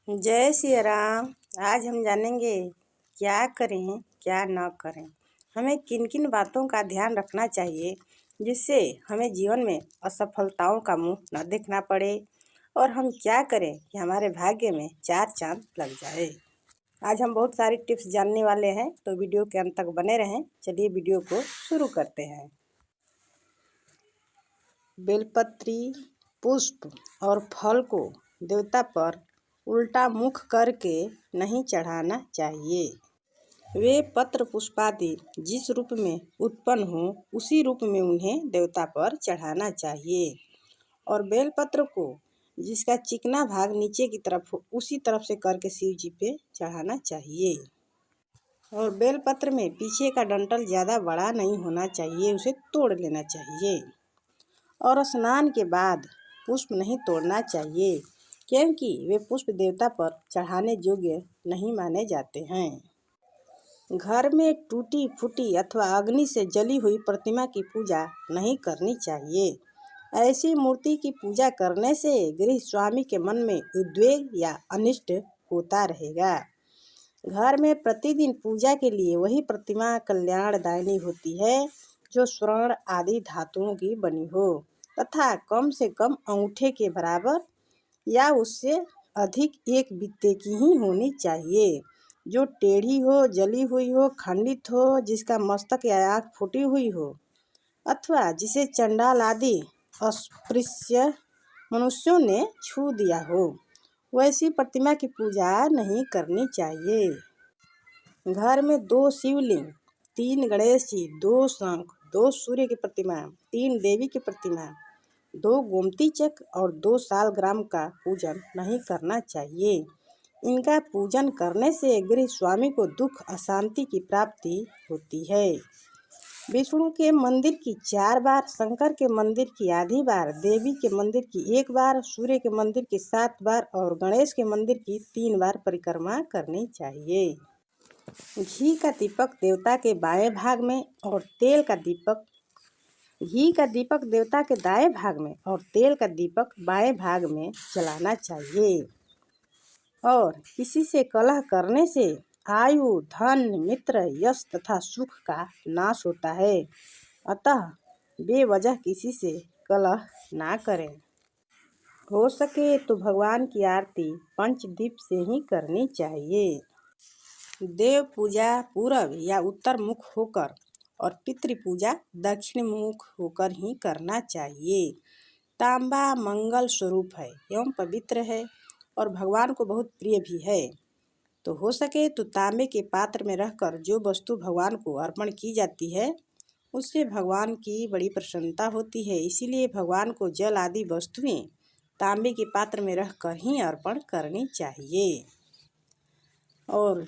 जय श्री राम। आज हम जानेंगे क्या करें क्या न करें। हमें किन किन बातों का ध्यान रखना चाहिए जिससे हमें जीवन में असफलताओं का मुंह न देखना पड़े, और हम क्या करें कि हमारे भाग्य में चार चांद लग जाए। आज हम बहुत सारी टिप्स जानने वाले हैं, तो वीडियो के अंत तक बने रहें। चलिए वीडियो को शुरू करते हैं। बेलपत्री, पुष्प और फल को देवता पर उल्टा मुख करके नहीं चढ़ाना चाहिए। वे पत्र पुष्पादि जिस रूप में उत्पन्न हो उसी रूप में उन्हें देवता पर चढ़ाना चाहिए, और बेलपत्र को जिसका चिकना भाग नीचे की तरफ हो उसी तरफ से करके शिव जी पे चढ़ाना चाहिए। और बेलपत्र में पीछे का डंठल ज़्यादा बड़ा नहीं होना चाहिए, उसे तोड़ लेना चाहिए। और स्नान के बाद पुष्प नहीं तोड़ना चाहिए, क्योंकि वे पुष्प देवता पर चढ़ाने योग्य नहीं माने जाते हैं। घर में टूटी फूटी अथवा अग्नि से जली हुई प्रतिमा की पूजा नहीं करनी चाहिए। ऐसी मूर्ति की पूजा करने से गृह स्वामी के मन में उद्वेग या अनिष्ट होता रहेगा। घर में प्रतिदिन पूजा के लिए वही प्रतिमा कल्याणदायिनी होती है जो स्वर्ण आदि धातुओं की बनी हो, तथा कम से कम अंगूठे के बराबर या उससे अधिक एक बित्ते की ही होनी चाहिए, जो टेढ़ी हो, जली हुई हो, खंडित हो, जिसका मस्तक या आँख फूटी हुई हो, अथवा जिसे चंडाल आदि अस्पृश्य मनुष्यों ने छू दिया हो, वैसी प्रतिमा की पूजा नहीं करनी चाहिए। घर में 2 शिवलिंग, 3 गणेश जी, 2 शंख, 2 सूर्य की प्रतिमा, 3 देवी की प्रतिमा, 2 गोमती चक्र और 2 सालग्राम का पूजन नहीं करना चाहिए। इनका पूजन करने से गृह स्वामी को दुख अशांति की प्राप्ति होती है। विष्णु के मंदिर की 4 बार, शंकर के मंदिर की आधी बार, देवी के मंदिर की 1 बार, सूर्य के मंदिर की 7 बार और गणेश के मंदिर की 3 बार परिक्रमा करनी चाहिए। घी का दीपक देवता के बाएं भाग में और तेल का दीपक घी का दीपक देवता के दाएं भाग में और तेल का दीपक बाएं भाग में जलाना चाहिए। और किसी से कलह करने से आयु, धन, मित्र, यश तथा सुख का नाश होता है। अतः बेवजह किसी से कलह ना करें। हो सके तो भगवान की आरती पंचदीप से ही करनी चाहिए। देव पूजा पूरब या उत्तर मुख होकर और पितृ पूजा दक्षिण मुख होकर ही करना चाहिए। तांबा मंगल स्वरूप है एवं पवित्र है और भगवान को बहुत प्रिय भी है, तो हो सके तो तांबे के पात्र में रहकर जो वस्तु भगवान को अर्पण की जाती है उससे भगवान की बड़ी प्रसन्नता होती है। इसीलिए भगवान को जल आदि वस्तुएं तांबे के पात्र में रहकर ही अर्पण करनी चाहिए। और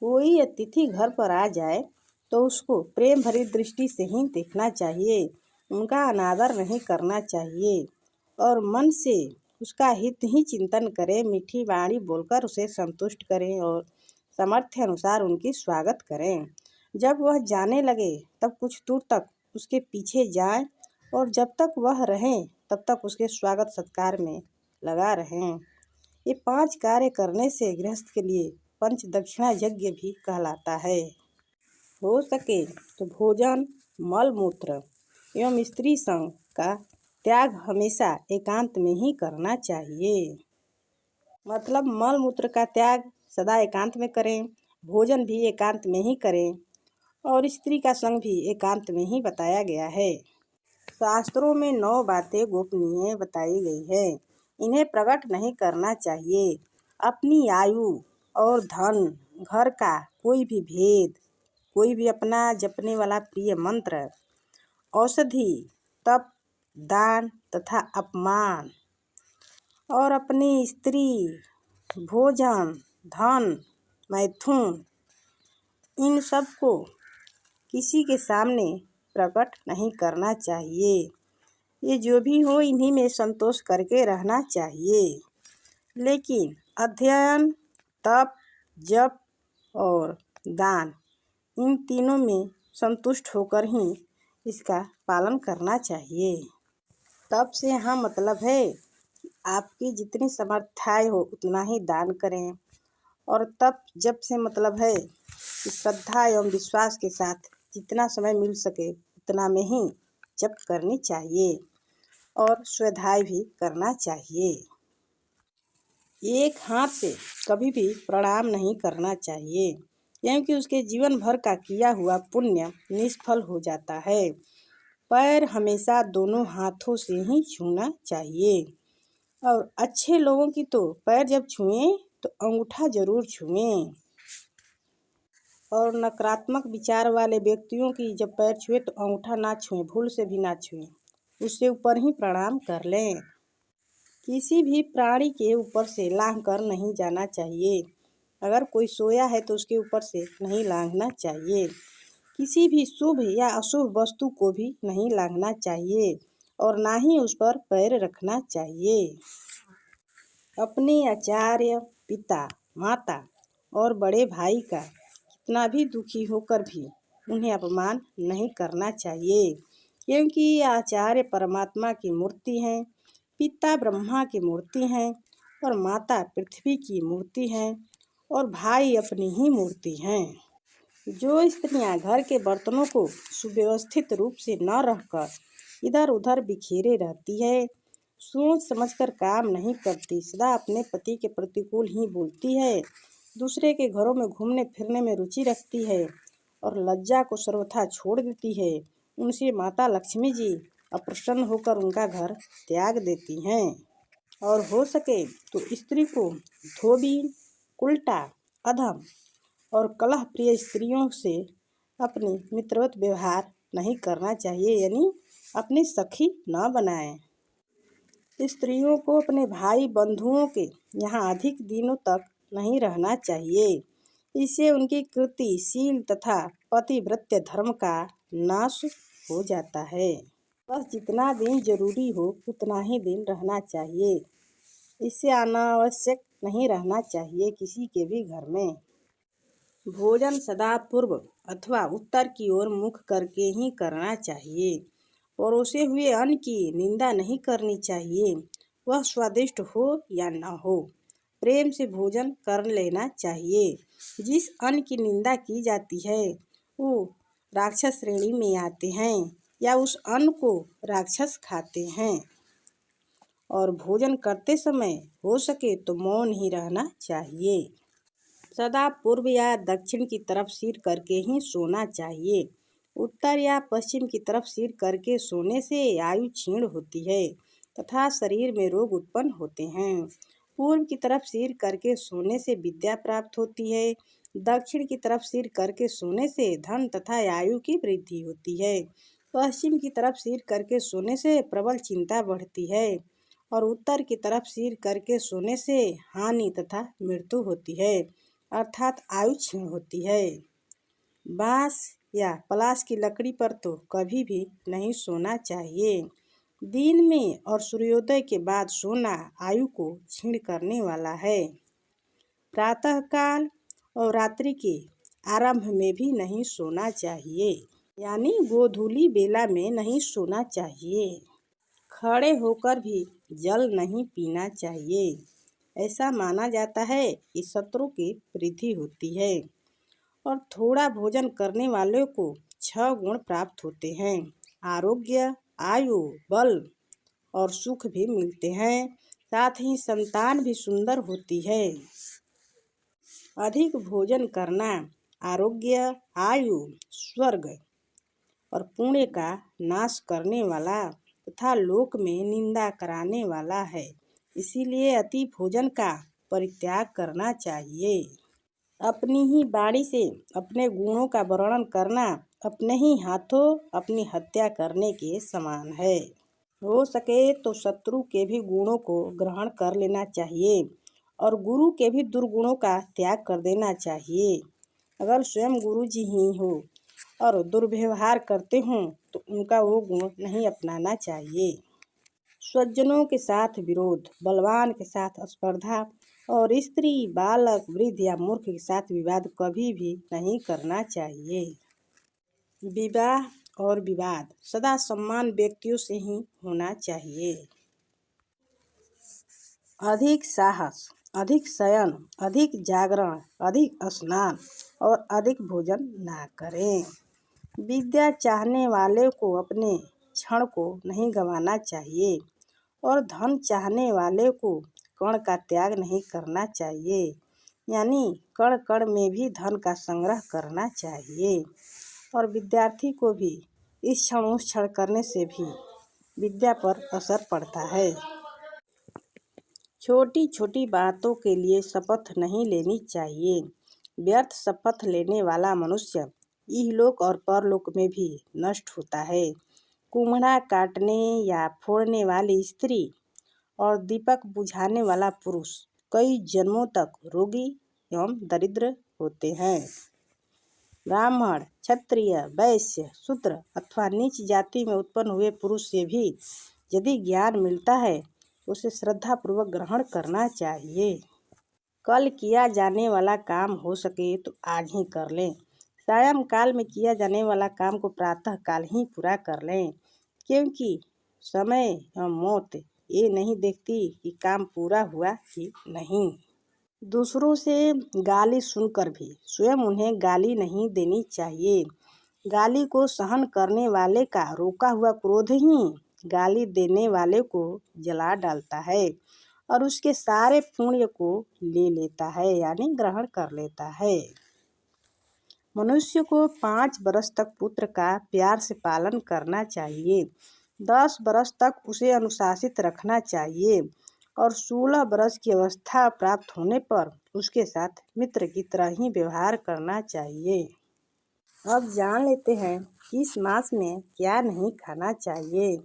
कोई अतिथि घर पर आ जाए तो उसको प्रेम भरी दृष्टि से ही देखना चाहिए, उनका अनादर नहीं करना चाहिए, और मन से उसका हित ही चिंतन करें, मीठी वाणी बोलकर उसे संतुष्ट करें और सामर्थ्य अनुसार उनकी स्वागत करें। जब वह जाने लगे तब कुछ दूर तक उसके पीछे जाएं, और जब तक वह रहें तब तक उसके स्वागत सत्कार में लगा रहें। ये 5 कार्य करने से गृहस्थ के लिए पंच दक्षिणा यज्ञ भी कहलाता है। हो सके तो भोजन, मल मूत्र एवं स्त्री संग का त्याग हमेशा एकांत में ही करना चाहिए। मतलब मल मूत्र का त्याग सदा एकांत में करें, भोजन भी एकांत में ही करें, और स्त्री का संग भी एकांत में ही बताया गया है। शास्त्रों में 9 बातें गोपनीय बताई गई है, इन्हें प्रकट नहीं करना चाहिए। अपनी आयु और धन, घर का कोई भी भेद, कोई भी अपना जपने वाला प्रिय मंत्र, औषधि, तप, दान तथा अपमान, और अपनी स्त्री, भोजन, धन, मैथुन, इन सब को किसी के सामने प्रकट नहीं करना चाहिए। ये जो भी हो इन्हीं में संतोष करके रहना चाहिए। लेकिन अध्ययन, तप, जप और दान, इन तीनों में संतुष्ट होकर ही इसका पालन करना चाहिए। तप से यहाँ मतलब है आपकी जितनी समर्थाएँ हो उतना ही दान करें। और तब जब से मतलब है कि श्रद्धा एवं विश्वास के साथ जितना समय मिल सके उतना में ही जप करनी चाहिए और स्वाध्याय भी करना चाहिए। एक हाथ से कभी भी प्रणाम नहीं करना चाहिए, क्योंकि उसके जीवन भर का किया हुआ पुण्य निष्फल हो जाता है। पैर हमेशा दोनों हाथों से ही छूना चाहिए और अच्छे लोगों की तो पैर जब छुएं तो अंगूठा जरूर छुएं और नकारात्मक विचार वाले व्यक्तियों की जब पैर छुए तो अंगूठा ना छुएं, भूल से भी ना छुएं, उससे ऊपर ही प्रणाम कर लें। किसी भी प्राणी के ऊपर से लांघ कर नहीं जाना चाहिए। अगर कोई सोया है तो उसके ऊपर से नहीं लांघना चाहिए। किसी भी शुभ या अशुभ वस्तु को भी नहीं लांघना चाहिए और ना ही उस पर पैर रखना चाहिए। अपने आचार्य, पिता, माता और बड़े भाई का कितना भी दुखी होकर भी उन्हें अपमान नहीं करना चाहिए, क्योंकि आचार्य परमात्मा की मूर्ति हैं, पिता ब्रह्मा की मूर्ति हैं और माता पृथ्वी की मूर्ति हैं और भाई अपनी ही मूर्ति हैं। जो स्त्रियां घर के बर्तनों को सुव्यवस्थित रूप से न रखकर इधर उधर बिखेरे रहती है, सोच समझकर काम नहीं करती, सदा अपने पति के प्रतिकूल ही बोलती है, दूसरे के घरों में घूमने फिरने में रुचि रखती है और लज्जा को सर्वथा छोड़ देती है, उनसे माता लक्ष्मी जी अप्रसन्न होकर उनका घर त्याग देती हैं। और हो सके तो स्त्री को धोबी, उल्टा, अधम और कलह प्रिय स्त्रियों से अपनी मित्रवत व्यवहार नहीं करना चाहिए, यानी अपनी सखी न बनाएं। स्त्रियों को अपने भाई बंधुओं के यहाँ अधिक दिनों तक नहीं रहना चाहिए, इससे उनकी कृति, शील तथा पतिव्रत्य धर्म का नाश हो जाता है। बस जितना दिन जरूरी हो उतना ही दिन रहना चाहिए, इससे अनावश्यक नहीं रहना चाहिए किसी के भी घर में। भोजन सदा पूर्व अथवा उत्तर की ओर मुख करके ही करना चाहिए। परोसे हुए अन्न की निंदा नहीं करनी चाहिए, वह स्वादिष्ट हो या न हो, प्रेम से भोजन कर लेना चाहिए। जिस अन्न की निंदा की जाती है वो राक्षस श्रेणी में आते हैं या उस अन्न को राक्षस खाते हैं। और भोजन करते समय हो सके तो मौन ही रहना चाहिए। सदा पूर्व या दक्षिण की तरफ सिर करके ही सोना चाहिए। उत्तर या पश्चिम की तरफ सिर करके सोने से आयु क्षीण होती है तथा शरीर में रोग उत्पन्न होते हैं। पूर्व की तरफ सिर करके सोने से विद्या प्राप्त होती है। दक्षिण की तरफ सिर करके सोने से धन तथा आयु की वृद्धि होती है। पश्चिम की तरफ सिर करके सोने से प्रबल चिंता बढ़ती है और उत्तर की तरफ सिर करके सोने से हानि तथा मृत्यु होती है, अर्थात आयु क्षीण होती है। बांस या पलाश की लकड़ी पर तो कभी भी नहीं सोना चाहिए। दिन में और सूर्योदय के बाद सोना आयु को क्षीण करने वाला है। प्रातःकाल और रात्रि के आरंभ में भी नहीं सोना चाहिए, यानी गोधूली बेला में नहीं सोना चाहिए। खड़े होकर भी जल नहीं पीना चाहिए। ऐसा माना जाता है कि शत्रु की वृद्धि होती है और थोड़ा भोजन करने वालों को 6 गुण प्राप्त होते हैं। आरोग्य, आयु, बल और सुख भी मिलते हैं, साथ ही संतान भी सुंदर होती है। अधिक भोजन करना आरोग्य, आयु, स्वर्ग और पुण्य का नाश करने वाला तथा लोक में निंदा कराने वाला है, इसीलिए अति भोजन का परित्याग करना चाहिए। अपनी ही वाणी से अपने गुणों का वर्णन करना अपने ही हाथों अपनी हत्या करने के समान है। हो सके तो शत्रु के भी गुणों को ग्रहण कर लेना चाहिए और गुरु के भी दुर्गुणों का त्याग कर देना चाहिए। अगर स्वयं गुरु जी ही हो और दुर्व्यवहार करते हों तो उनका वो गुण नहीं अपनाना चाहिए। स्वजनों के साथ विरोध, बलवान के साथ स्पर्धा और स्त्री, बालक, वृद्ध या मूर्ख के साथ विवाद कभी भी नहीं करना चाहिए। विवाह और विवाद सदा सम्मान व्यक्तियों से ही होना चाहिए। अधिक साहस, अधिक शयन, अधिक जागरण, अधिक स्नान और अधिक भोजन ना करें। विद्या चाहने वाले को अपने क्षण को नहीं गंवाना चाहिए और धन चाहने वाले को कण का त्याग नहीं करना चाहिए, यानी कण कण में भी धन का संग्रह करना चाहिए। और विद्यार्थी को भी इस क्षण उस क्षण करने से भी विद्या पर असर पड़ता है। छोटी छोटी बातों के लिए शपथ नहीं लेनी चाहिए। व्यर्थ शपथ लेने वाला मनुष्य इहलोक और परलोक में भी नष्ट होता है। कुम्हड़ा काटने या फोड़ने वाली स्त्री और दीपक बुझाने वाला पुरुष कई जन्मों तक रोगी एवं दरिद्र होते हैं। ब्राह्मण, क्षत्रिय, वैश्य, शूद्र अथवा नीच जाति में उत्पन्न हुए पुरुष से भी यदि ज्ञान मिलता है उसे श्रद्धापूर्वक ग्रहण करना चाहिए। कल किया जाने वाला काम हो सके तो आज ही कर लें। सायंकाल में किया जाने वाला काम को प्रातः काल ही पूरा कर लें, क्योंकि समय एवं मौत ये नहीं देखती कि काम पूरा हुआ कि नहीं। दूसरों से गाली सुनकर भी स्वयं उन्हें गाली नहीं देनी चाहिए। गाली को सहन करने वाले का रोका हुआ क्रोध ही गाली देने वाले को जला डालता है और उसके सारे पुण्य को ले लेता है, यानी ग्रहण कर लेता है। मनुष्य को 5 वर्ष तक पुत्र का प्यार से पालन करना चाहिए, 10 वर्ष तक उसे अनुशासित रखना चाहिए और 16 वर्ष की अवस्था प्राप्त होने पर उसके साथ मित्र की तरह ही व्यवहार करना चाहिए। अब जान लेते हैं कि इस मास में क्या नहीं खाना चाहिए।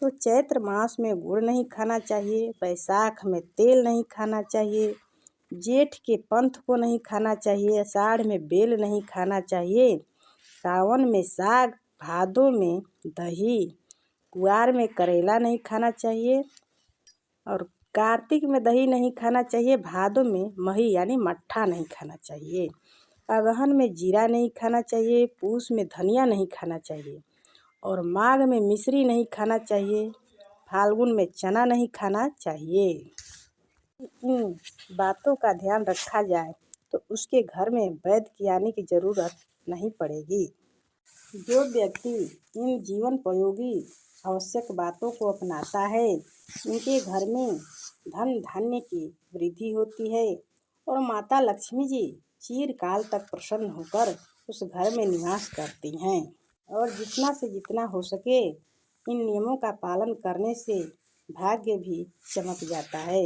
तो चैत्र मास में गुड़ नहीं खाना चाहिए, बैसाख में तेल नहीं खाना चाहिए, जेठ के पंथ को नहीं खाना चाहिए, आषाढ़ में बेल नहीं खाना चाहिए, सावन में साग, भादों में दही, कुआर में करेला नहीं खाना चाहिए और कार्तिक में दही नहीं खाना चाहिए, भादों में मही यानी मट्ठा नहीं खाना चाहिए, अगहन में जीरा नहीं खाना चाहिए, पूस में धनिया नहीं खाना चाहिए और माघ में मिश्री नहीं खाना चाहिए, फाल्गुन में चना नहीं खाना चाहिए। इन बातों का ध्यान रखा जाए तो उसके घर में वैद्य की आने की जरूरत नहीं पड़ेगी। जो व्यक्ति इन जीवनोपयोगी आवश्यक बातों को अपनाता है उनके घर में धन धान्य की वृद्धि होती है और माता लक्ष्मी जी चिरकाल तक प्रसन्न होकर उस घर में निवास करती हैं। और जितना से जितना हो सके इन नियमों का पालन करने से भाग्य भी चमक जाता है।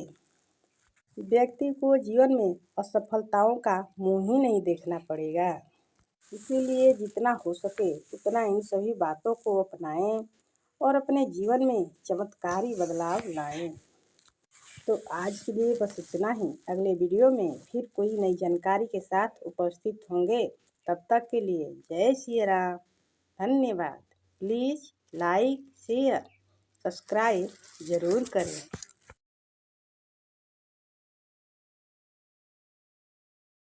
व्यक्ति को जीवन में असफलताओं का मुंह ही नहीं देखना पड़ेगा। इसीलिए जितना हो सके उतना इन सभी बातों को अपनाएं और अपने जीवन में चमत्कारी बदलाव लाएं। तो आज के लिए बस इतना ही। अगले वीडियो में फिर कोई नई जानकारी के साथ उपस्थित होंगे। तब तक के लिए जय श्री राम, धन्यवाद। प्लीज़ लाइक, शेयर, सब्सक्राइब ज़रूर करें।